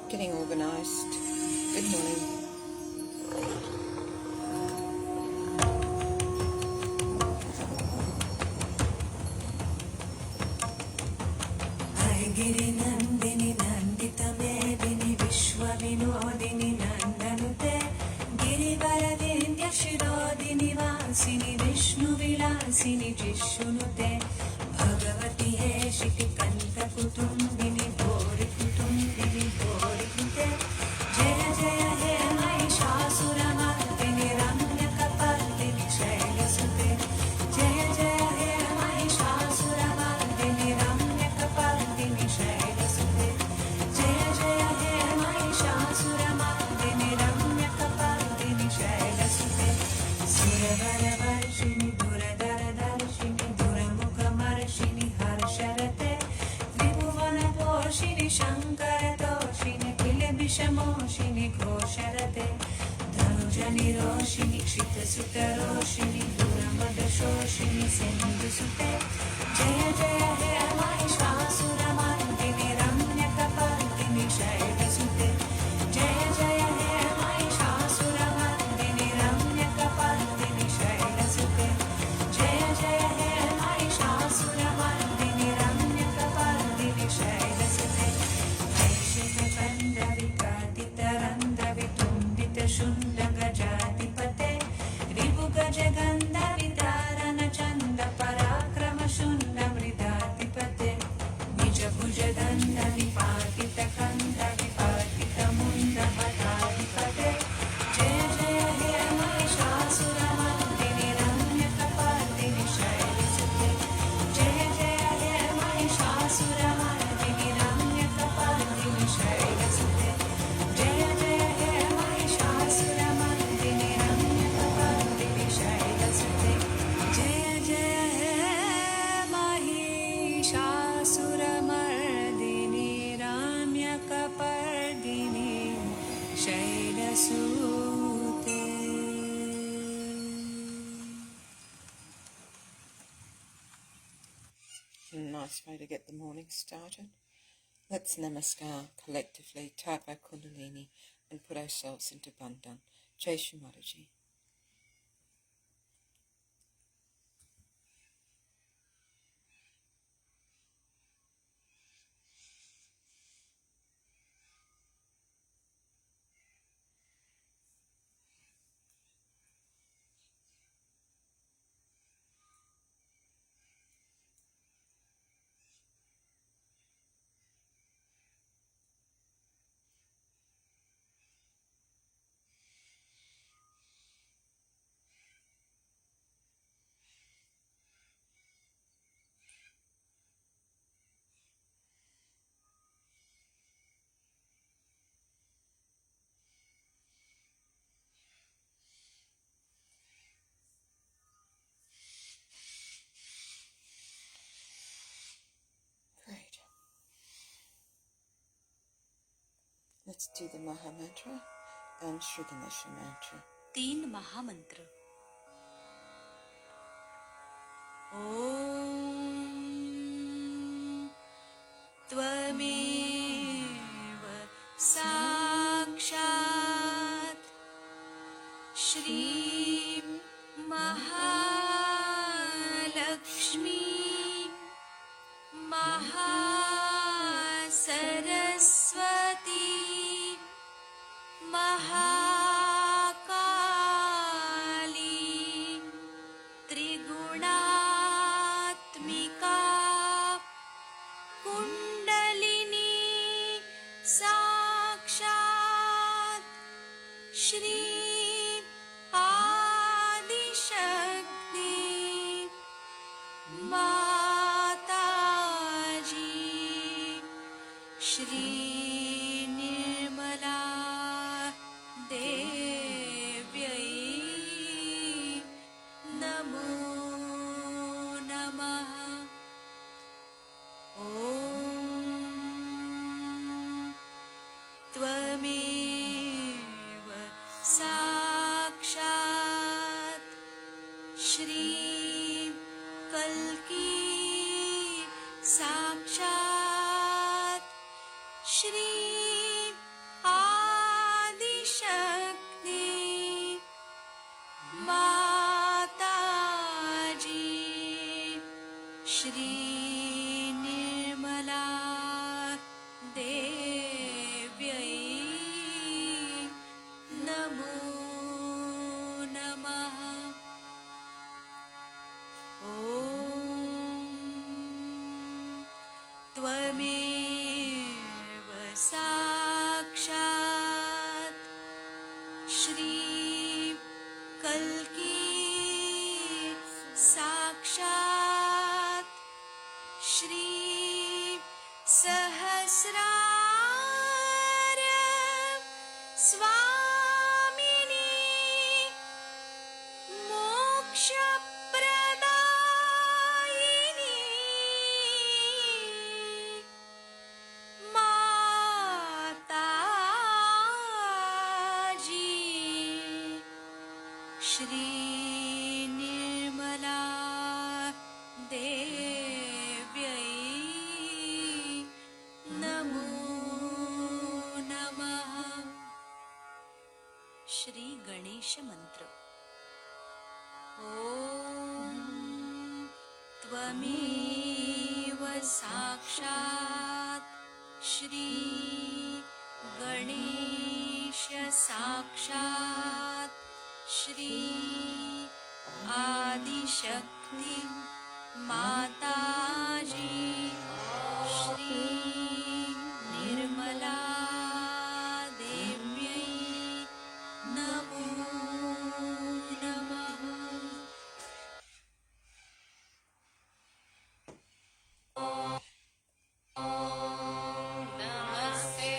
Getting organised. Good morning. गिरिनन्दिनि नन्दितमेदिनि विश्वविनोदिनि नन्दनुते गिरिवरविन्द्यशिरोदिनि वासिनि विष्णुविलासिनि जिष्णुनुते भगवति हेशिति कण्ठकुटुम्बिनि भोरिकुटुम्बिनि भोरिकुते जय जय हे महिषासुरमर्दिनि रम्यकपर्दिनि शैलसुते जय जय हे महिषासुरमर्दिनि रम्यकपर्दिनि शैलसुते जय जय हे महिषासुरमर्दिनि रम्यकपर्दिनि शैलसुते सुरवरवर्षिणि दुरधरदर्शिनि दुरमुखमर्षिणि हर्षरते त्रिभुवनपोषिणि शङ्करतोषिणि किलबिषमोषिणि घोषरते धनुजनिरोषिणि क्षितसुतरोषिणि दुरमदशोषिणि सिन्धुसुते जय जय हे महिषासुरमर्दिनि रम्यकपर्दिनि शैलसुते जय जय हे महिषासुरमर्दिनि रम्यकपर्दिनि शैलसुते जय जय हे महिषासुरमर्दिनि रम्यकपर्दिनि शैलसुते शैलसुते रिपुगजगन्धवितारणचण्डपराक्रमशून्डमृदाधिपते निजभुजदण्डनिपातितकण्ठविपातितमुण्डपदाधिपते जय जय हे महिषासुरमर्दिनि रम्यकपर्दिनि शैलसुते जय जय हे महिषासुरमर्दिनि रम्यकपर्दिनि शैलसुते जय जय हे महिषासुरमर्दिनि रम्यकपर्दिनि शैलसुते जय जय हे Mahishasuramardini रम्यकपर्दिनि शैलसुते. Nice way to get the morning started. Let's namaskar collectively, type our kundalini and put ourselves into bandhan. Jai Shri Mataji. Great. Let's do the Maha Mantra and Shri Ganesha Mantra. 3 महामंत्र. ॐ त्वमेव साक्षात् श्री महालक्ष्मी महासरस्वती महाकाली श्री कल्की साक्षात् श्री आदिशक्ति माताजी श्री निर्मला देव्यै नमो नमः। ॐ त्वमेव साक्षात् श्री कल्की साक्षात् श्री सहस्रार स्वामिनी मोक्षप्रदायिनी माताजी श्री निर्मला देव्यै नमो नमः। श्री गणेश मंत्र। ॐ त्वमेव साक्षात् श्री गणेश साक्षात् श्री आदिशक्ति माताजी श्री निर्मला देव्यै नमो नमः। नमस्ते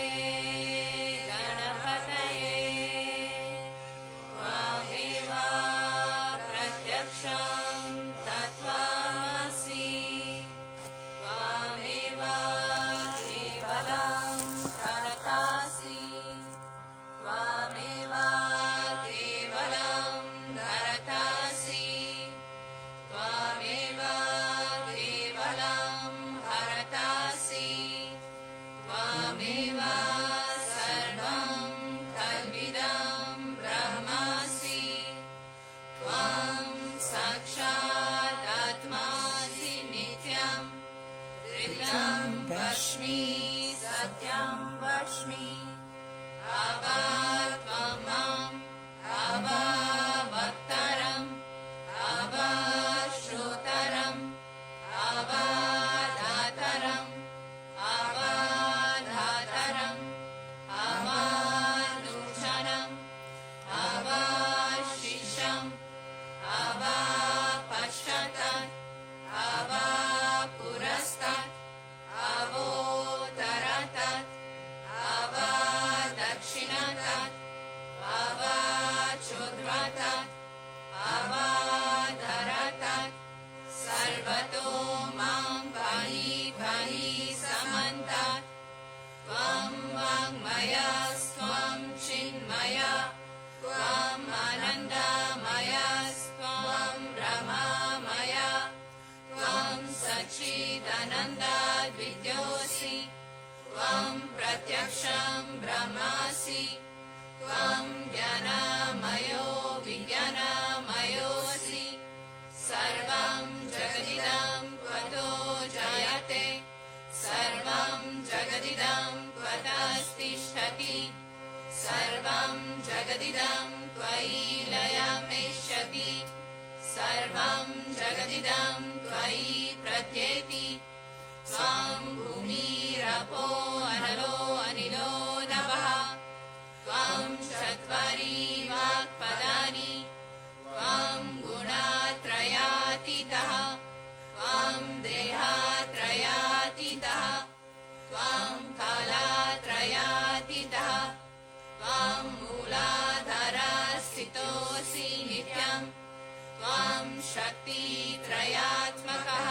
गणपतये त्वमेव प्रत्यक्षं तत्त्वमसि त्वमेव केवलं धरतासि त्वमेव केवलं धरतासि त्वमेव केवलं हरतासि त्वमेव सर्वं कल्विदं ब्रह्मासि त्वं साक्षादात्मासि नित्यं ऋतं वच्मि सत्यं वच्मि अवात्वं माम् अवावक्तरम् अवाश्रोतरम् अवादातरम् अवाधातरम् अवानुचरम् अवाशिषम् अवापश्चात् अवापुरस्तात् अवोत्तरतात् अवादक्षिणतात् अवाचोद्ध्रतात् अवाधरतात् सर्वतो मां पाहि पाहि समन्तात् त्वं वाङ्मयस्त्वं चिन्मया त्वम् आनन्दमयस्त्वं ब्रह्ममया त्वं सच्चिदानन्दविद्योऽसि त्वं प्रत्यक्षं ब्रह्मासि त्वं ज्ञानमयो विज्ञानमयोऽसि सर्वं जगदिदं त्वतो जायते सर्वं जगदिदं त्वतस्तिष्ठति सर्वं जगदिदं त्वयि लयमेष्यति सर्वं जगदिदं त्वयि प्रत्येति त्वं भूमिरपो अनलो अनिलो नभः त्वं चत्वारि वाक्पदानि त्वं गुणत्रयातीतः त्वं देहत्रयातीतः त्वं कालत्रयातीतः त्वं मूलाधारस्थितोऽसि नित्यं त्वं शक्तित्रयात्मकः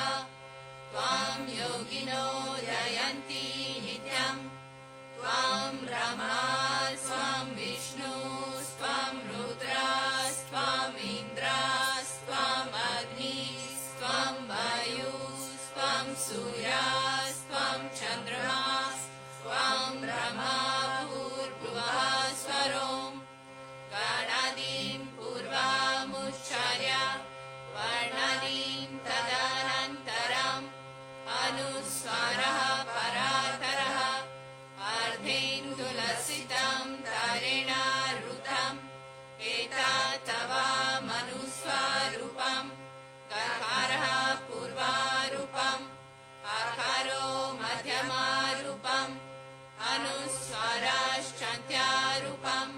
त्वं योगिनो जयन्ति नित्यं त्वं ब्रह्मा स्वं विष्णु स्वं रुद्रा स्वं इन्द्रा स्वं वर्णानीं तदनन्तरम् अनुस्वारः परातरः अर्धेन्दुलसितं तरेणावृतम् एतत्तवामनुस्वारूपम् ककारः पूर्वारूपम् आकारो मध्यमारूपम् अनुस्वाराश्चान्त्यारूपम्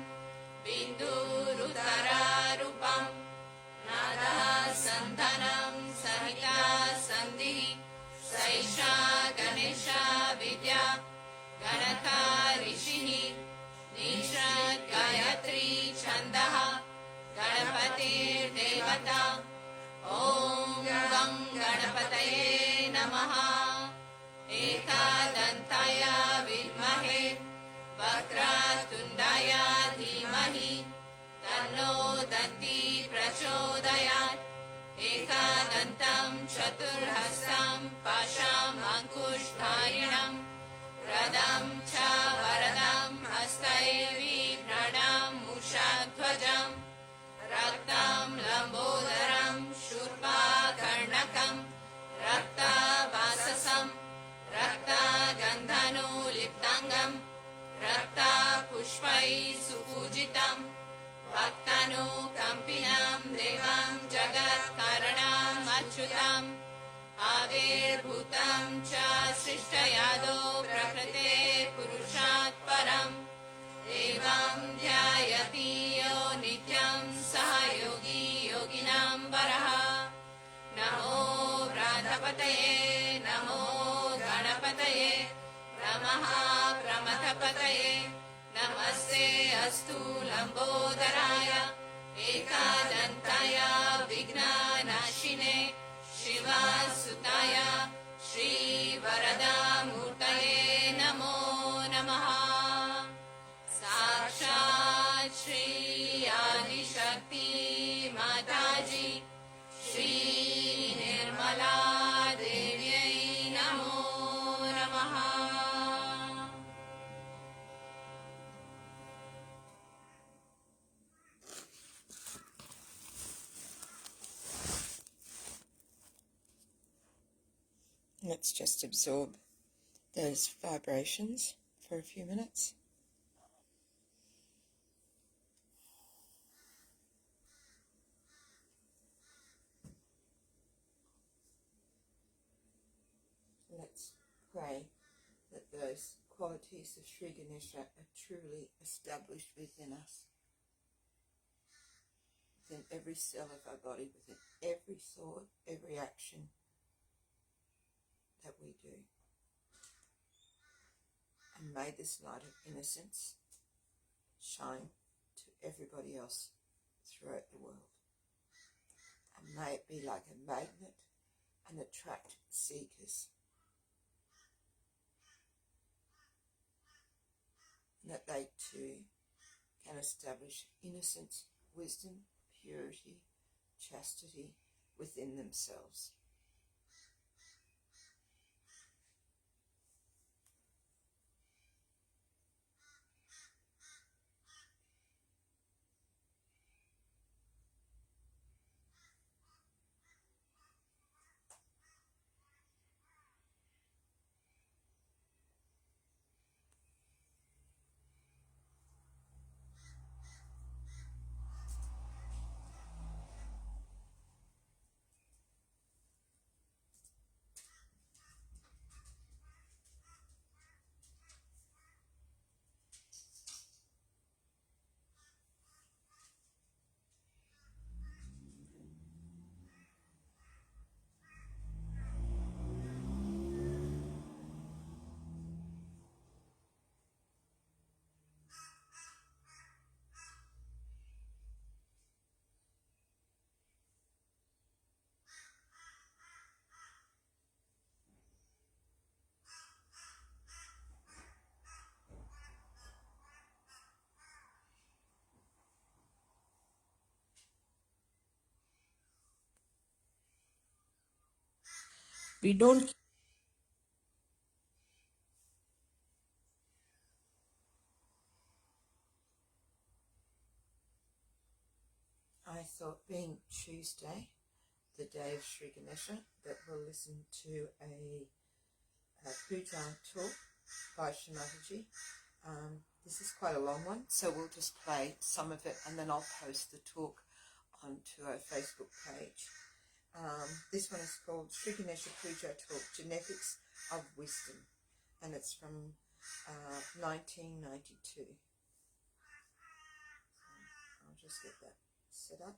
बिन्दुरुदरारूपम् नादः सन्धनं सहिता सन्धिः सैषा गणेशा विद्या गणका ऋषिः निषद् गायत्री छन्दः गणपतिर्देवता ॐ गं गणपतये नमः एकदन्ताय विद्महे वक्रतुण्डाय धीमहि तन्नो दन्ती प्रचोदयात् एकदन्तं चतुर्हस्तं पाशामङ्कुशधारिणं रदं च वरदं हस्तैर्बिभ्रणं मूषध्वजं रक्तं लम्बोदरं शूर्पकर्णकं रक्तवाससं रक्तगन्धनुलिप्ताङ्गं रक्तपुष्पैः सुपूजितं भक्तानुकम्पिनं देवं जगत्कारणम् अच्युतम् आविर्भूतं च सृष्टयादो प्रकृते पुरुषात् परम् एवं ध्यायति यो नित्यं सह योगी योगिनां वरः नमो व्रातपतये नमो गणपतये नमः प्रमथपतये नमस्ते अस्तु लम्बोदराय एकदन्ताय विघ्ननाशिने शिवसुताय श्रीवरदामूर्तये नमो नमः साक्षात् श्री आदिशक्ति माताजी श्री निर्मला देव्यै नमो नमः Let's just absorb those vibrations for a few minutes. Let's pray that those qualities of Sri Ganesha are truly established within us, within every cell of our body, within every thought, every action that we do. And may this light of innocence shine to everybody else throughout the world. And may it be like a magnet and attract seekers. And that they too can establish innocence, wisdom, purity, chastity within themselves. We don't I thought, being Tuesday, the day of Shri Ganesha that we'll listen to a puja talk by Shri Mataji. This is quite a long one, so we'll just play some of it and then I'll post the talk onto our Facebook page. This one is called Shri Ganesha Puja Talk, Genetics of Wisdom, and it's from 1992. I'll just get that set up.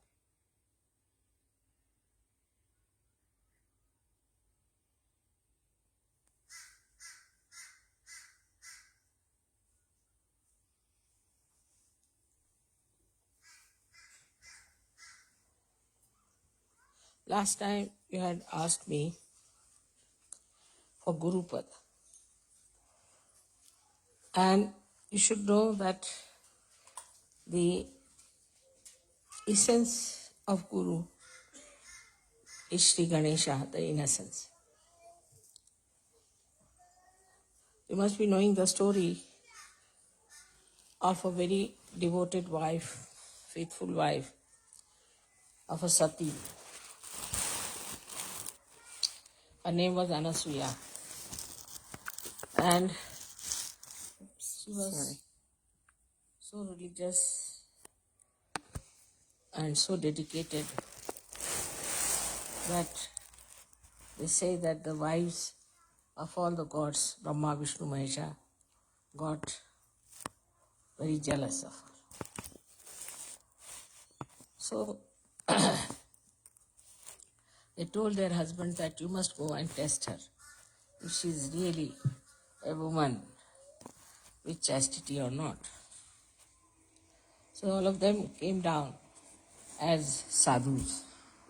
Last time you had asked me for Guru Pad. And you should know that the essence of Guru is Shri Ganesha, the innocence. You must be knowing the story of a very devoted wife, faithful wife of a Sati. Her name was Anasuya. And she was so religious and so dedicated that they say that the wives of all the gods, Brahma, Vishnu, Mahesha, got very jealous of her. So they told their husbands that you must go and test her if she is really a woman with chastity or not. So all of them came down as sadhus,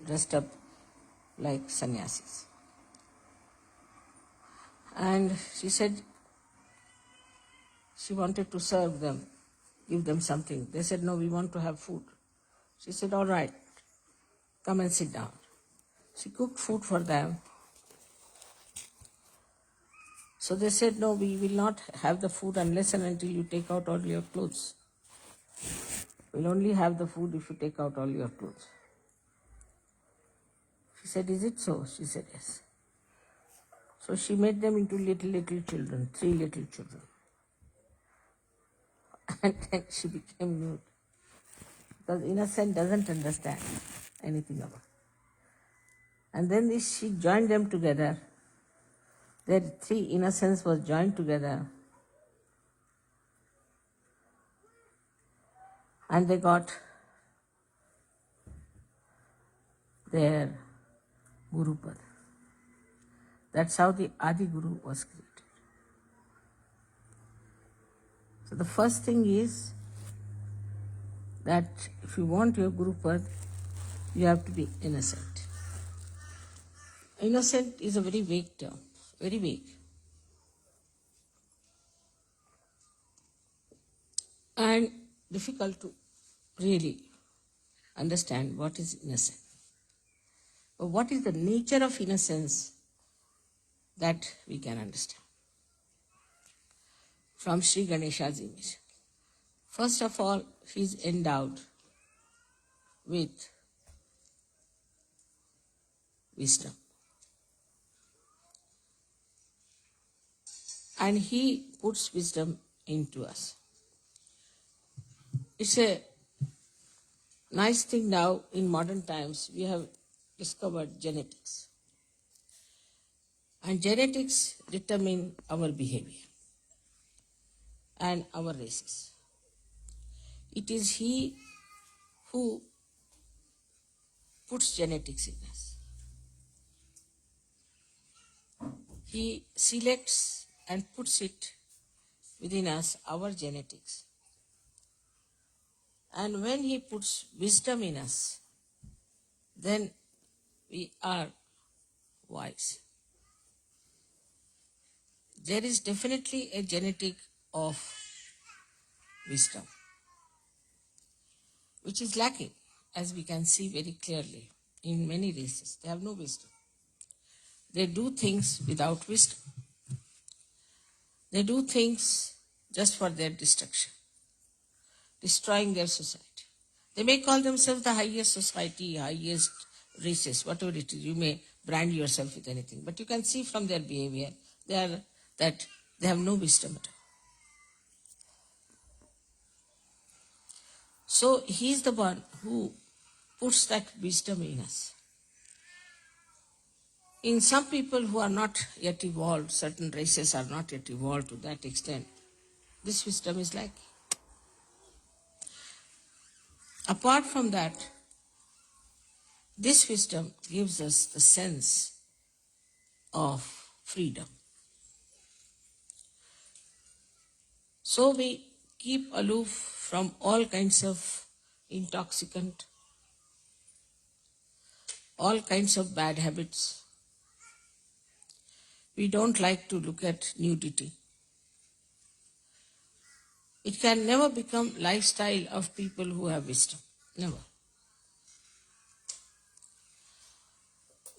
dressed up like sannyasis. And she said she wanted to serve them, give them something. They said, no, we want to have food. She said, all right, come and sit down. She cooked food for them. So they said, no, we will not have the food unless and until you take out all your clothes. We'll only have the food if you take out all your clothes. She said, is it so? She said, yes. So she made them into little children, 3 little children. And then she became nude. Because innocent doesn't understand anything about it. And then she joined them together. Their 3 innocents was joined together. And they got their Guru Pad. That's how the Adi Guru was created. So the first thing is that if you want your Guru Pad, you have to be innocent. Innocent is a very vague term, very vague. And difficult to really understand what is innocent. But what is the nature of innocence that we can understand from Shri Ganesha's image. First of all, he is endowed with wisdom. And he puts wisdom into us. It's a nice thing now in modern times we have discovered genetics. And genetics determine our behavior and our races. It is he who puts genetics in us. He selects and puts it within us, our genetics. And when he puts wisdom in us, then we are wise. There is definitely a genetic of wisdom, which is lacking, as we can see very clearly in many races. They have no wisdom. They do things without wisdom. They do things just for their destruction, destroying their society. They may call themselves the highest society, highest races, whatever it is. You may brand yourself with anything, but you can see from their behavior that they have no wisdom at all. So he is the one who puts that wisdom in us. In some people who are not yet evolved, certain races are not yet evolved to that extent, this wisdom is like. Apart from that, this wisdom gives us the sense of freedom. So we keep aloof from all kinds of intoxicant, all kinds of bad habits. We don't like to look at nudity. It can never become lifestyle of people who have wisdom. Never.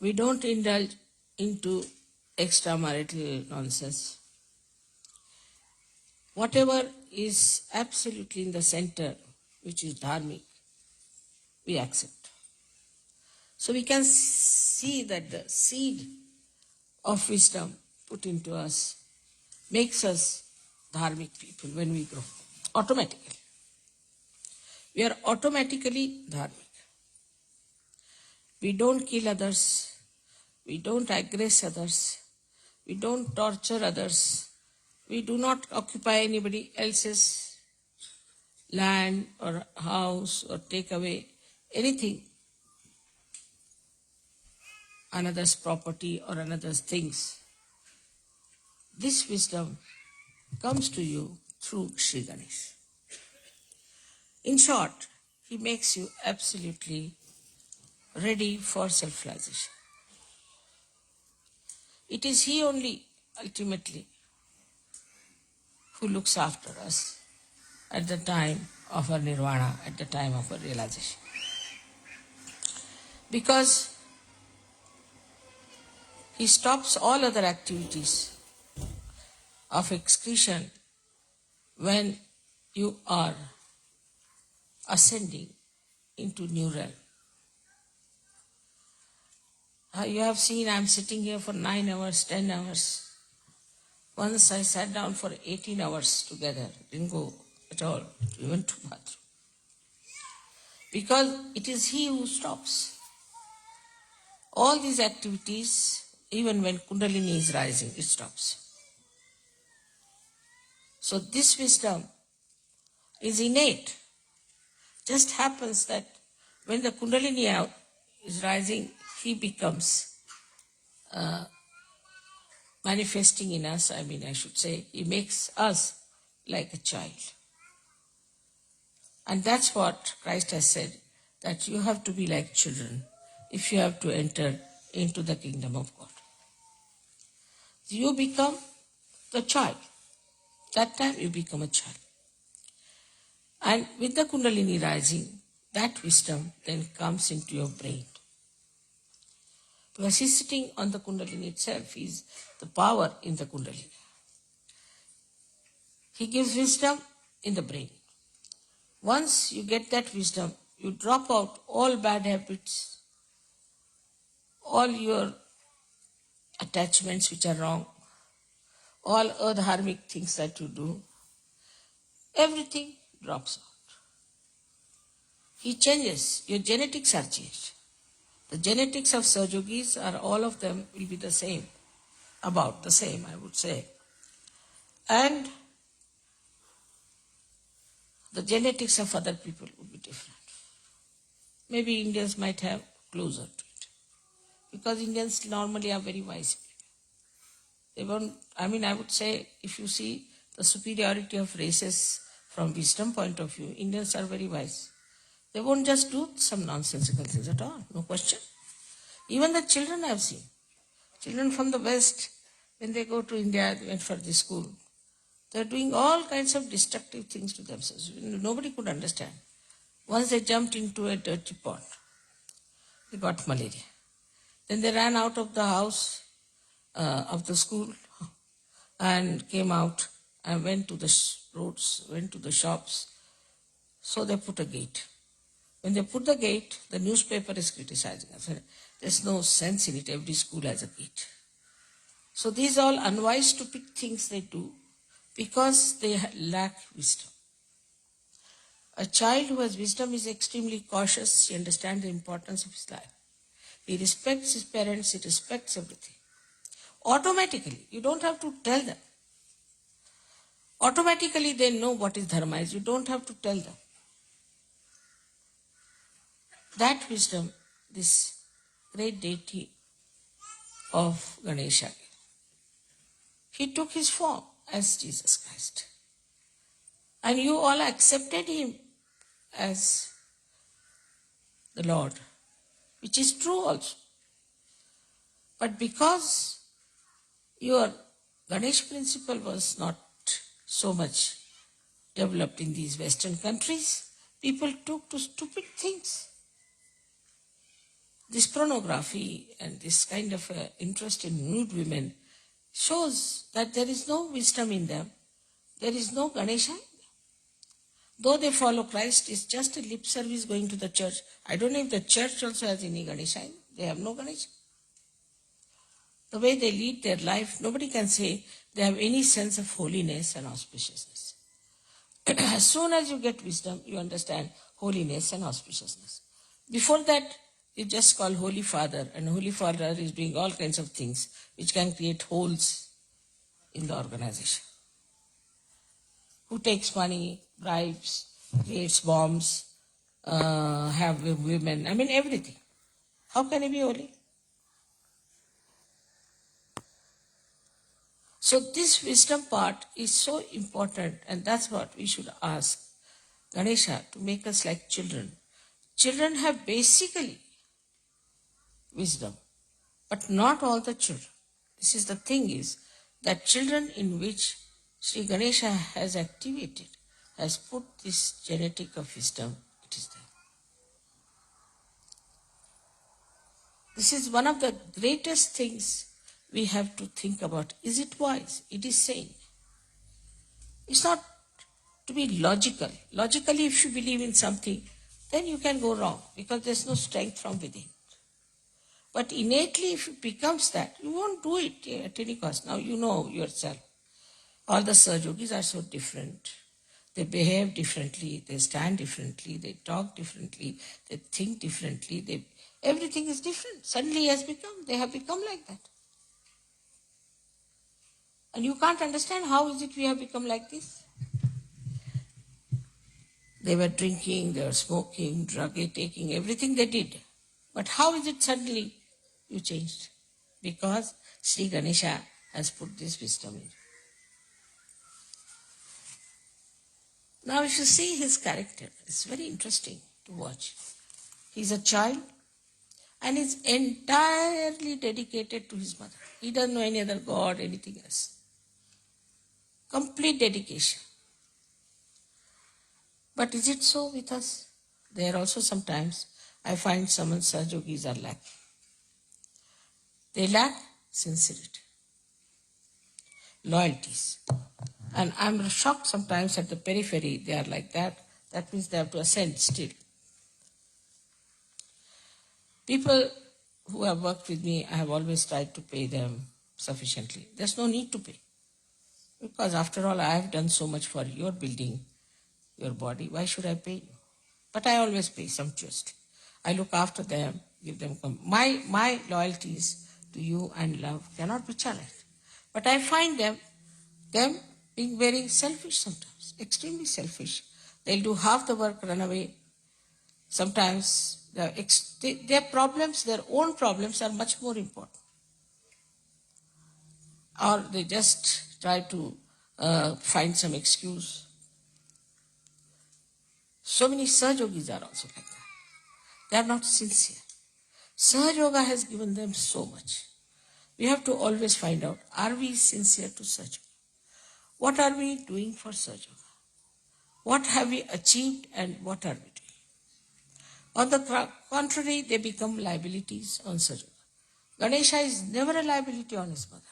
We don't indulge into extramarital nonsense. Whatever is absolutely in the center, which is dharmic, we accept. So we can see that the seed of wisdom put into us makes us dharmic people when we grow, automatically. We are automatically dharmic. We don't kill others, we don't aggress others, we don't torture others, we do not occupy anybody else's land or house or take away anything, another's property or another's things. This wisdom comes to you through Sri Ganesh. In short, he makes you absolutely ready for self-realization. It is he only, ultimately, who looks after us at the time of our nirvana, at the time of our realization. Because he stops all other activities of excretion when you are ascending into new realm. You have seen I am sitting here for 9 hours, 10 hours. Once I sat down for 18 hours together, didn't go at all, even to bathroom. Because it is he who stops. All these activities, even when Kundalini is rising, it stops. So this wisdom is innate. Just happens that when the Kundalini is rising, he becomes manifesting in us, I should say, he makes us like a child. And that's what Christ has said, that you have to be like children if you have to enter into the kingdom of God. You become the child. That time you become a child. And with the Kundalini rising, that wisdom then comes into your brain. Because he's sitting on the Kundalini itself, he's the power in the Kundalini. He gives wisdom in the brain. Once you get that wisdom, you drop out all bad habits, all your attachments which are wrong, all adharmic things that you do, everything drops out. He changes. Your genetics are changed. The genetics of Sahajogis are, all of them will be the same, about the same, I would say. And the genetics of other people would be different. Maybe Indians might have closer to it. Because Indians normally are very wise people. They won't, I would say, if you see the superiority of races from wisdom point of view, Indians are very wise. They won't just do some nonsensical things at all, no question. Even the children I have seen. Children from the West, when they go to India, they went for this school. They are doing all kinds of destructive things to themselves. Nobody could understand. Once they jumped into a dirty pond, they got malaria. Then they ran out of the house, of the school, and came out and went to the roads, went to the shops. So they put a gate. When they put the gate, the newspaper is criticizing us. There's no sense in it. Every school has a gate. So these all unwise, stupid things they do because they lack wisdom. A child who has wisdom is extremely cautious. He understands the importance of his life. He respects his parents. He respects everything. Automatically, you don't have to tell them. Automatically they know what is dharma is. You don't have to tell them. That wisdom, this great deity of Ganesha, he took his form as Jesus Christ. And you all accepted him as the Lord, which is true also. But because your Ganesh principle was not so much developed in these Western countries, people took to stupid things. This pornography and this kind of interest in nude women shows that there is no wisdom in them. There is no Ganesha. Though they follow Christ, it's just a lip service going to the church. I don't know if the church also has any Ganesha. They have no Ganesha. The way they lead their life, nobody can say they have any sense of holiness and auspiciousness. As soon as you get wisdom, you understand holiness and auspiciousness. Before that, you just call Holy Father, and Holy Father is doing all kinds of things which can create holes in the organization. Who takes money, bribes, creates bombs, have women, everything. How can he be holy? So this wisdom part is so important, and that's what we should ask Ganesha to make us like children. Children have basically wisdom, but not all the children. This is the thing is that children in which Sri Ganesha has activated, has put this genetic of wisdom, it is there. This is one of the greatest things we have to think about. Is it wise? It is sane. It's not to be logical. Logically, if you believe in something, then you can go wrong because there's no strength from within. But innately, if it becomes that, you won't do it at any cost. Now you know yourself. All the Sahajogis are so different. They behave differently, they stand differently, they talk differently, they think differently. Everything is different. Suddenly they have become like that. And you can't understand how is it we have become like this. They were drinking, they were smoking, drug taking, everything they did. But how is it suddenly you changed? Because Sri Ganesha has put this wisdom in. Now if you see his character, it's very interesting to watch. He's a child and is entirely dedicated to his mother. He doesn't know any other god, anything else. Complete dedication. But is it so with us? There also sometimes I find some Sahajogis are lacking. They lack sincerity, loyalties. And I'm shocked sometimes at the periphery they are like that. That means they have to ascend still. People who have worked with me, I have always tried to pay them sufficiently. There's no need to pay. Because after all, I have done so much for your building, your body. Why should I pay you? But I always pay sumptuously. I look after them, give them my loyalties to you and love cannot be challenged. But I find them being very selfish sometimes, extremely selfish. They'll do half the work, run away. Sometimes their problems, their own problems are much more important. Or they just try to find some excuse. So many Sahajogis are also like that. They are not sincere. Sahaja has given them so much. We have to always find out, are we sincere to Sahaja? What are we doing for Sahaja? What have we achieved and what are we doing? On the contrary, they become liabilities on Sahaja. Ganesha is never a liability on his mother.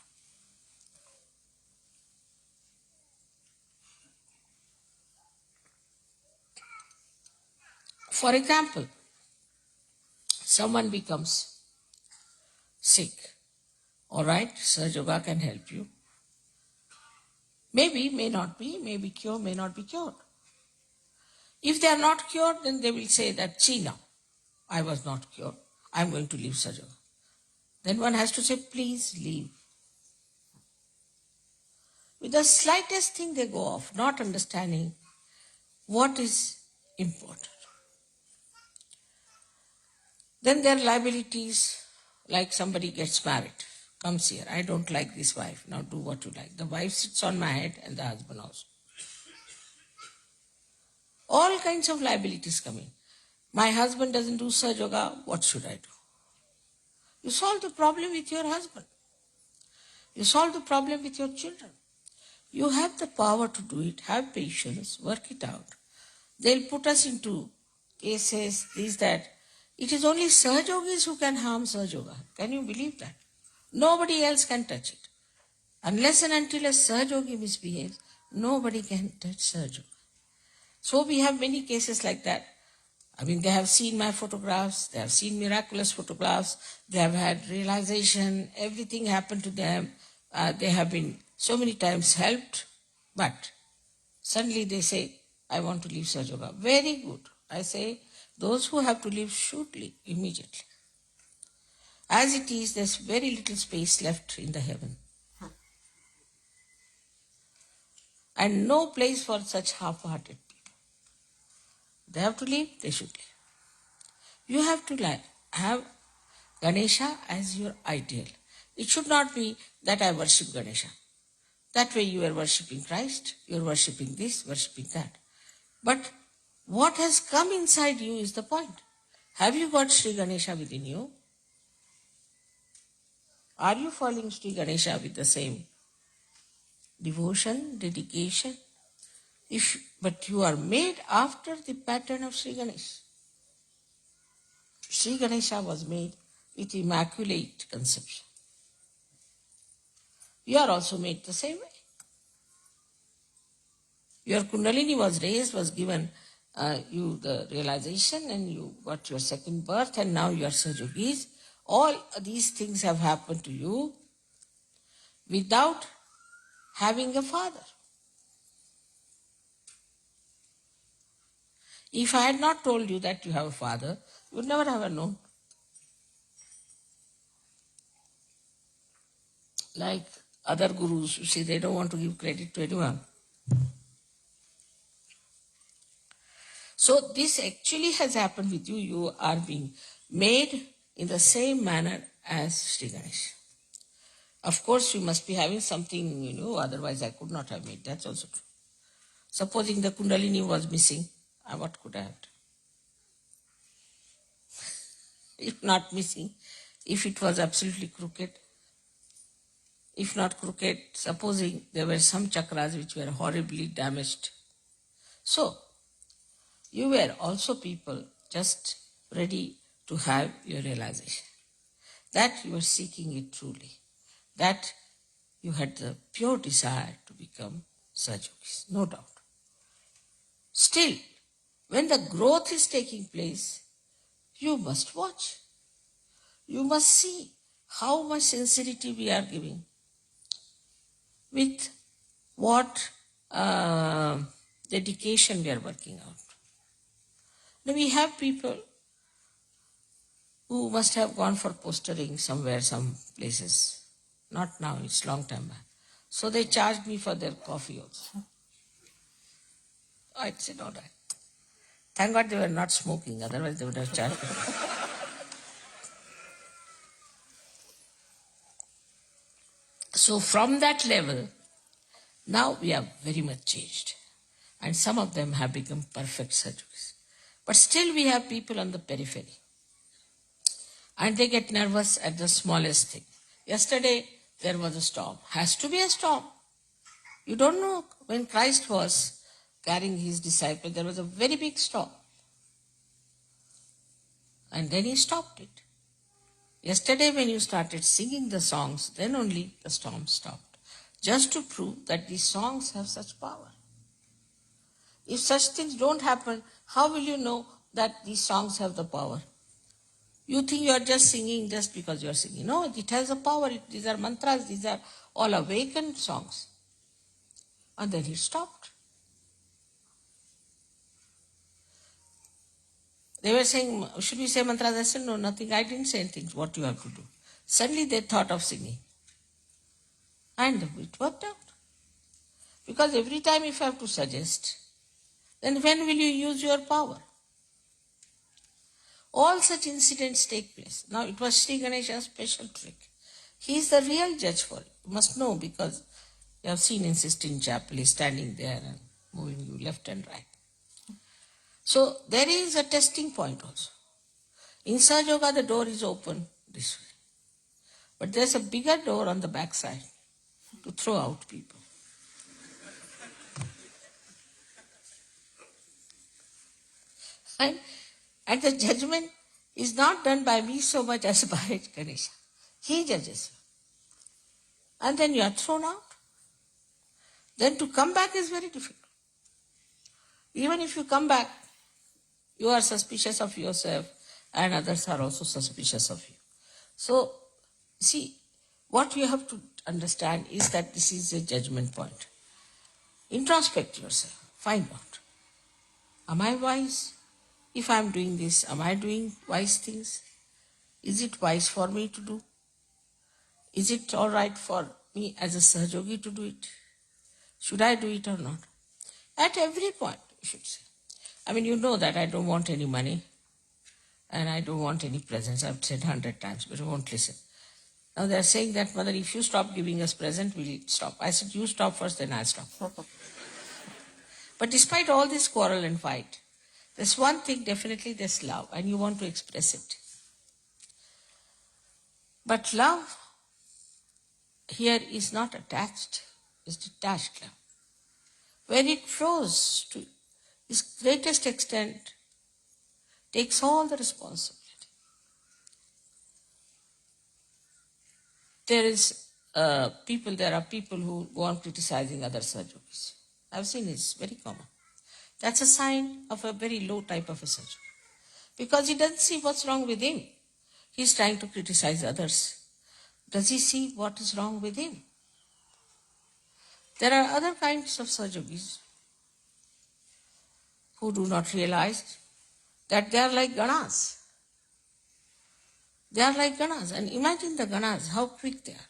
For example, someone becomes sick. All right, Sahaja Yoga can help you. Maybe, may not be, may be cured, may not be cured. If they are not cured, then they will say that, China, I was not cured. I am going to leave Sahaja Yoga. Then one has to say, please leave. With the slightest thing they go off, not understanding what is important. Then there are liabilities, like somebody gets married, comes here, I don't like this wife, now do what you like. The wife sits on my head and the husband also. All kinds of liabilities come in. My husband doesn't do Sahaja Yoga, what should I do? You solve the problem with your husband. You solve the problem with your children. You have the power to do it, have patience, work it out. They'll put us into cases, this, that. It is only Sahaja Yogis who can harm Sahaja Yoga. Can you believe that? Nobody else can touch it. Unless and until a Sahaja Yogi misbehaves, nobody can touch Sahaja Yoga. So we have many cases like that. I mean, they have seen my photographs, they have seen miraculous photographs, they have had realization, everything happened to them. They have been so many times helped, but suddenly they say, I want to leave Sahaja Yoga. Very good. I say, those who have to leave should leave immediately. As it is, there's very little space left in the heaven. And no place for such half-hearted people. They have to leave, they should leave. You have to have Ganesha as your ideal. It should not be that I worship Ganesha. That way you are worshipping Christ, you are worshipping this, worshipping that. But what has come inside you is the point. Have you got Sri Ganesha within you? Are you following Sri Ganesha with the same devotion, dedication? But you are made after the pattern of Sri Ganesha. Sri Ganesha was made with immaculate conception. You are also made the same way. Your Kundalini was raised, was given you the realization, and you got your second birth, and now you are Sahaja Yogis. All these things have happened to you without having a father. If I had not told you that you have a father, you would never have known. Like other gurus, you see, they don't want to give credit to anyone. So this actually has happened with you. You are being made in the same manner as Sri Ganesh. Of course, you must be having something, otherwise I could not have made. That's also true. Supposing the Kundalini was missing, what could I have done? If not missing, if it was absolutely crooked, if not crooked, supposing there were some chakras which were horribly damaged. So, you were also people just ready to have your realization. That you were seeking it truly. That you had the pure desire to become Sahaja Yogis, no doubt. Still, when the growth is taking place, you must watch. You must see how much sincerity we are giving, with what dedication we are working out. Now we have people who must have gone for postering somewhere, some places. Not now, it's long time back. So they charged me for their coffee also. I said, all right. Thank God they were not smoking, otherwise they would have charged me. So from that level, now we are very much changed. And some of them have become perfect Sahaja Yogis. But still we have people on the periphery. And they get nervous at the smallest thing. Yesterday there was a storm. Has to be a storm. You don't know, when Christ was carrying his disciples, there was a very big storm. And then he stopped it. Yesterday when you started singing the songs, then only the storm stopped. Just to prove that these songs have such power. If such things don't happen, how will you know that these songs have the power. You think you are just singing just because you are singing. No, it has a power. These are mantras, these are all awakened songs. And then he stopped. They were saying, should we say mantras? I said, no, nothing. I didn't say anything. What you have to do. Suddenly they thought of singing. And it worked out. Because every time if you have to suggest, then when will you use your power? All such incidents take place. Now it was Sri Ganesha's special trick. He is the real judge for it. You must know because you have seen in Sistine Chapel, he's standing there and moving you left and right. So there is a testing point also. In Sahaja Yoga, the door is open this way. But there's a bigger door on the back side to throw out people. And the judgment is not done by me so much as by Ganesha. He judges you. And then you are thrown out. Then to come back is very difficult. Even if you come back, you are suspicious of yourself and others are also suspicious of you. So, see, what you have to understand is that this is a judgment point. Introspect yourself. Find out. Am I wise? If I am doing this, am I doing wise things? Is it wise for me to do? Is it all right for me as a Sahajogi to do it? Should I do it or not? At every point, you should say. I mean, you know that I don't want any money and I don't want any presents. I've said 100 times, but you won't listen. Now they're saying that, Mother, if you stop giving us present, we'll stop. I said, you stop first, then I'll stop. But despite all this quarrel and fight, there's one thing, definitely there's love, and you want to express it. But love here is not attached, it's detached love. When it flows to its greatest extent, takes all the responsibility. There are people who go on criticizing other Sahajogis. I've seen it's very common. That's a sign of a very low type of a Sahajogi. Because he doesn't see what's wrong with him. He's trying to criticize others. Does he see what is wrong with him? There are other kinds of Sahajogis who do not realize that they are like Ganas. They are like Ganas. And imagine the Ganas, how quick they are.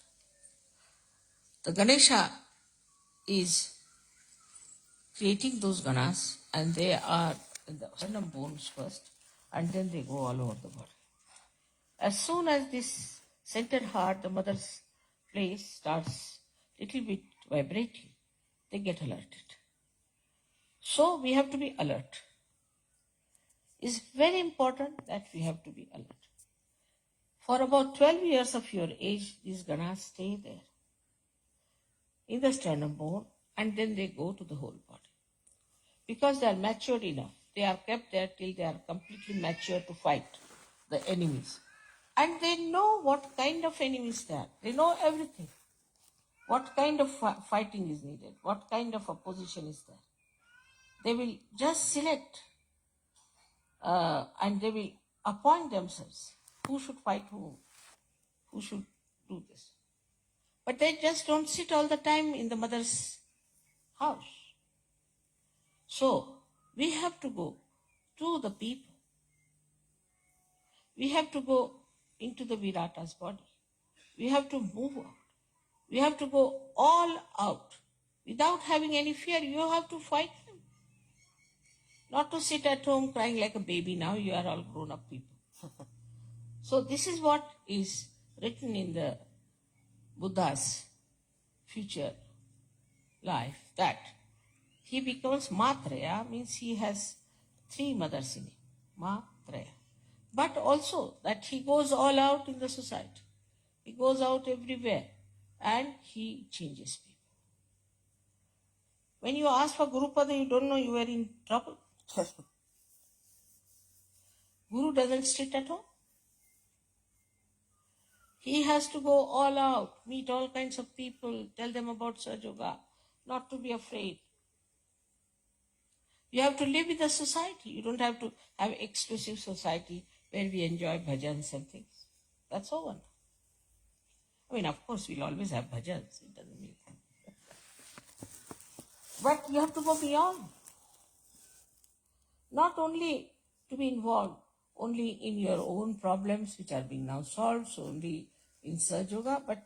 The Ganesha is creating those Ganas and they are in the sternum bones first and then they go all over the body. As soon as this centered heart, the mother's place, starts little bit vibrating, they get alerted. So we have to be alert. It's very important that we have to be alert. For about 12 years of your age, these ganas stay there in the sternum bone and then they go to the whole body. Because they are matured enough. They are kept there till they are completely mature to fight the enemies. And they know what kind of enemies they are. They know everything. What kind of fighting is needed. What kind of opposition is there. They will just select and they will appoint themselves who should fight who should do this. But they just don't sit all the time in the mother's house. So, we have to go to the people. We have to go into the Virata's body. We have to move out. We have to go all out. Without having any fear, you have to fight them. Not to sit at home crying like a baby. Now you are all grown up people. So this is what is written in the Buddha's future life, that he becomes Matraya, means he has 3 mothers in him. Matraya. But also that he goes all out in the society. He goes out everywhere and he changes people. When you ask for Gurupada, you don't know you are in trouble. Guru doesn't sit at home. He has to go all out, meet all kinds of people, tell them about Sahaja Yoga, not to be afraid. You have to live with the society. You don't have to have exclusive society where we enjoy bhajans and things. That's over. I mean, of course, we'll always have bhajans. It doesn't mean. But you have to go beyond. Not only to be involved only in your own problems which are being now solved, so only in Sahaja, but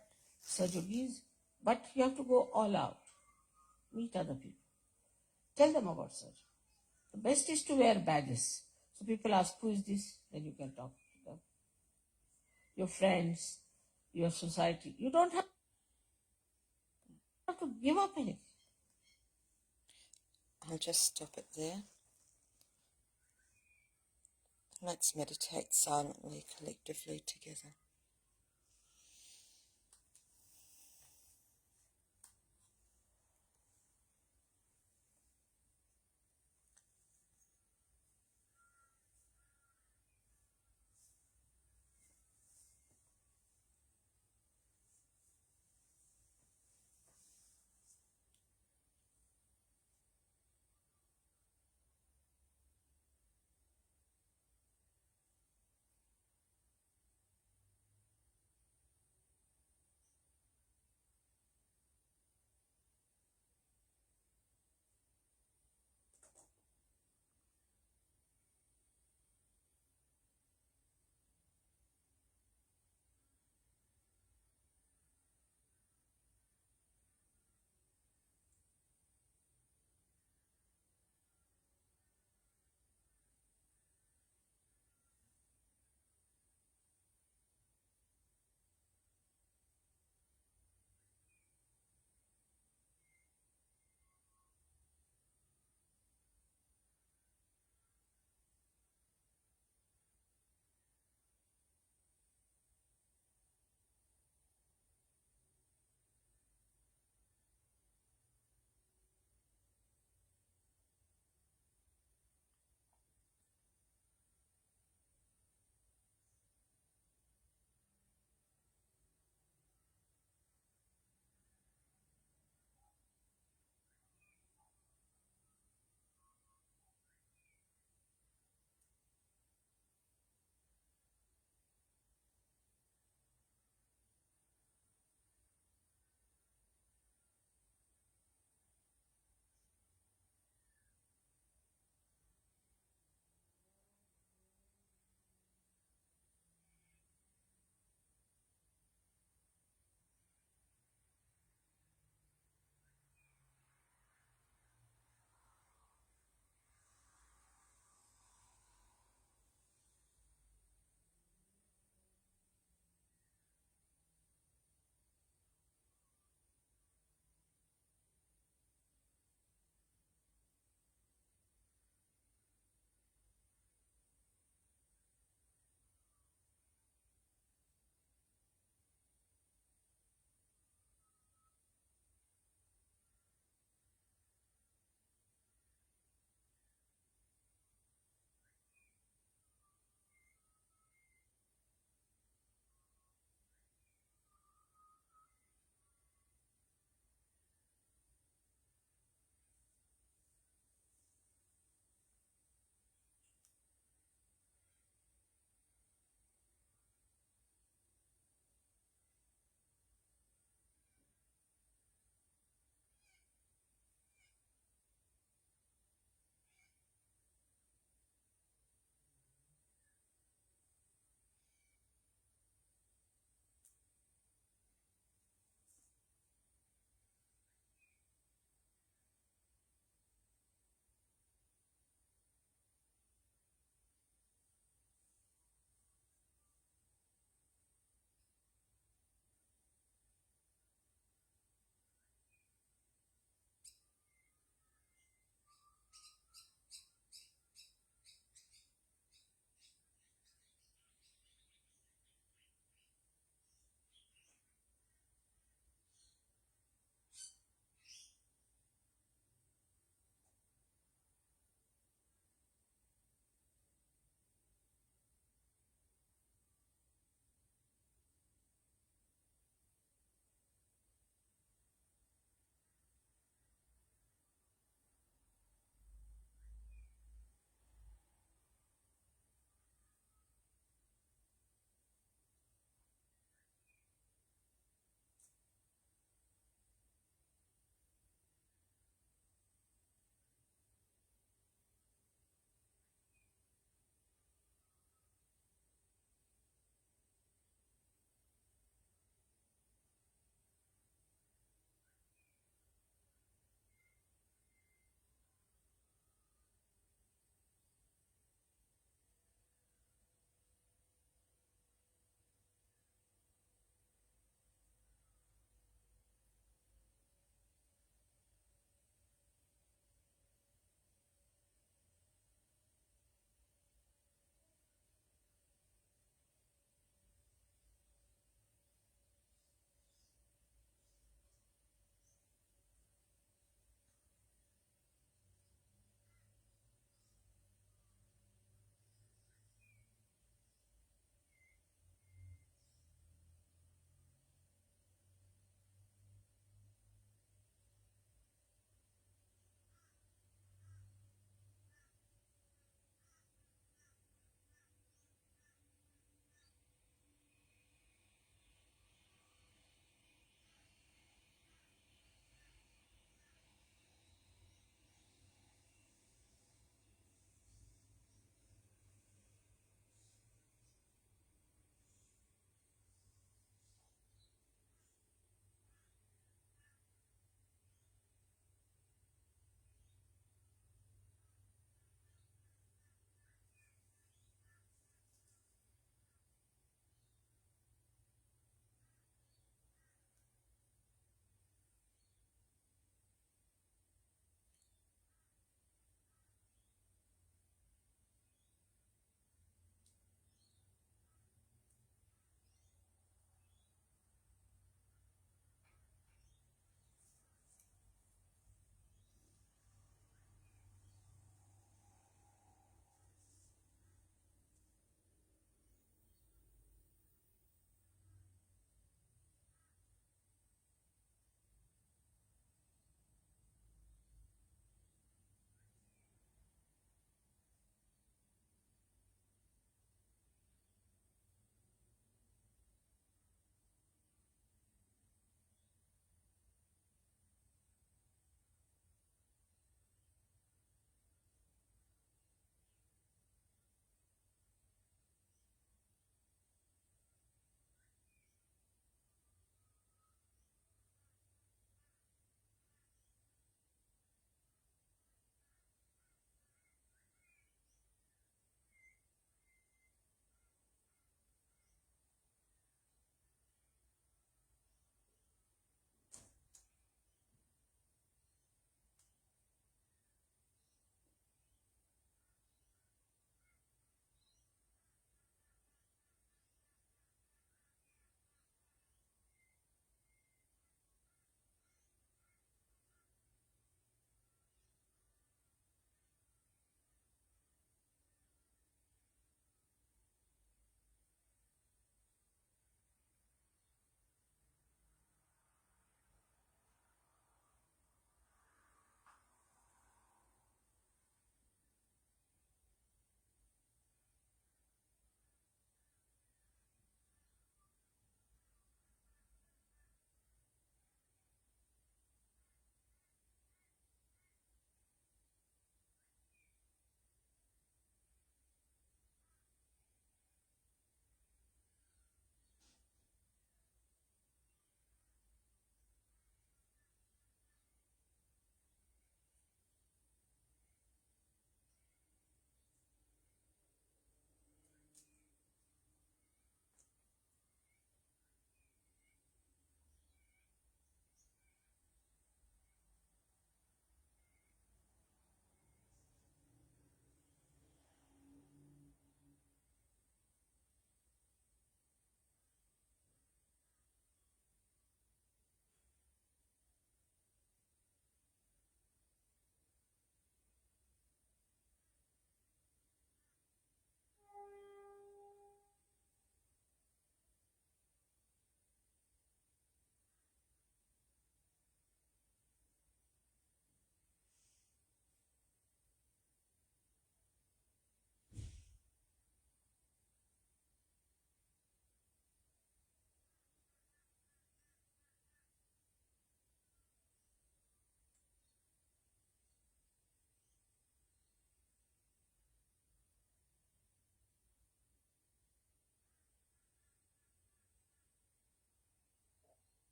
Sahajogis, but you have to go all out. Meet other people. Tell them about Sahaja. The best is to wear badges. So people ask, who is this? Then you can talk to them. Your friends, your society. You don't have to give up anything. I'll just stop it there. Let's meditate silently, collectively together.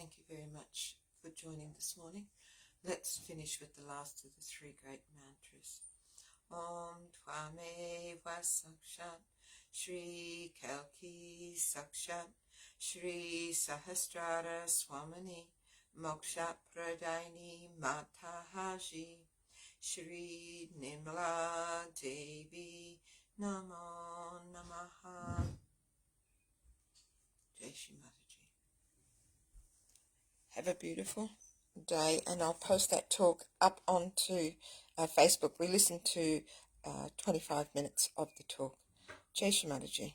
thank you very much for joining this morning. Let's finish with the last of the three great mantras. Om Tvameva Sakshat Shri Kalki Sakshat Shri Sahasrara Swamini Moksha Pradaini Mataji Shri Nirmala Devi Namo Namaha. Jai Shri Mataji. Have a beautiful day, and I'll post that talk up onto Facebook. We listened to 25 minutes of the talk. Jai Shri Mataji.